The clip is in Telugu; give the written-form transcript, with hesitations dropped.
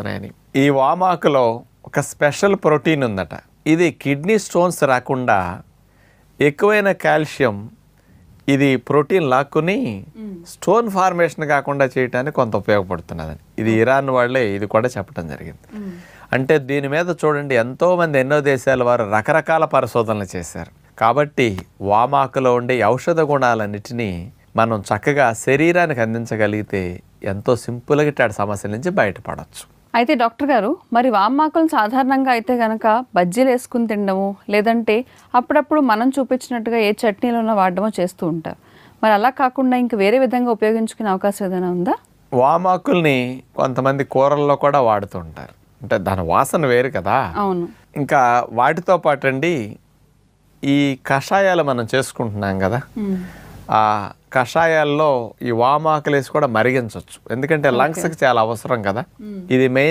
వస్తున్నాయని. ఈ వామాకులో ఒక స్పెషల్ ప్రోటీన్ ఉందట. ఇది కిడ్నీ స్టోన్స్ రాకుండా ఎక్కువైన కాల్షియం ఇది ప్రోటీన్ లాక్కుని స్టోన్ ఫార్మేషన్ కాకుండా చేయడానికి కొంత ఉపయోగపడుతున్నదని ఇది ఇరాన్ వాళ్ళే ఇది కూడా చెప్పడం జరిగింది. అంటే దీని మీద చూడండి ఎంతోమంది ఎన్నో దేశాల వారు రకరకాల పరిశోధనలు చేశారు. కాబట్టి వామాకులో ఉండే ఔషధ గుణాలన్నిటినీ మనం చక్కగా శరీరానికి అందించగలిగితే ఎంతో సింపుల్గా ఇట్లాంటి సమస్యల నుంచి బయటపడవచ్చు. అయితే డాక్టర్ గారు, మరి వామాకులను సాధారణంగా అయితే కనుక బజ్జీలు వేసుకుని తినడము, లేదంటే అప్పుడప్పుడు మనం చూపించినట్టుగా ఏ చట్నీలోనో వాడడమో చేస్తూ ఉంటారు. మరి అలా కాకుండా ఇంక వేరే విధంగా ఉపయోగించుకునే అవకాశం ఏదైనా ఉందా? వామాకుల్ని కొంతమంది కూరల్లో కూడా వాడుతూ ఉంటారు. అంటే దాని వాసన వేరు కదా. అవును. ఇంకా వాటితో పాటు అండి ఈ కషాయాలు మనం చేసుకుంటున్నాం కదా, ఆ కషాయాల్లో ఈ వామాకులు వేసి కూడా మరిగించవచ్చు. ఎందుకంటే లంగ్స్కి చాలా అవసరం కదా. ఇది మెయిన్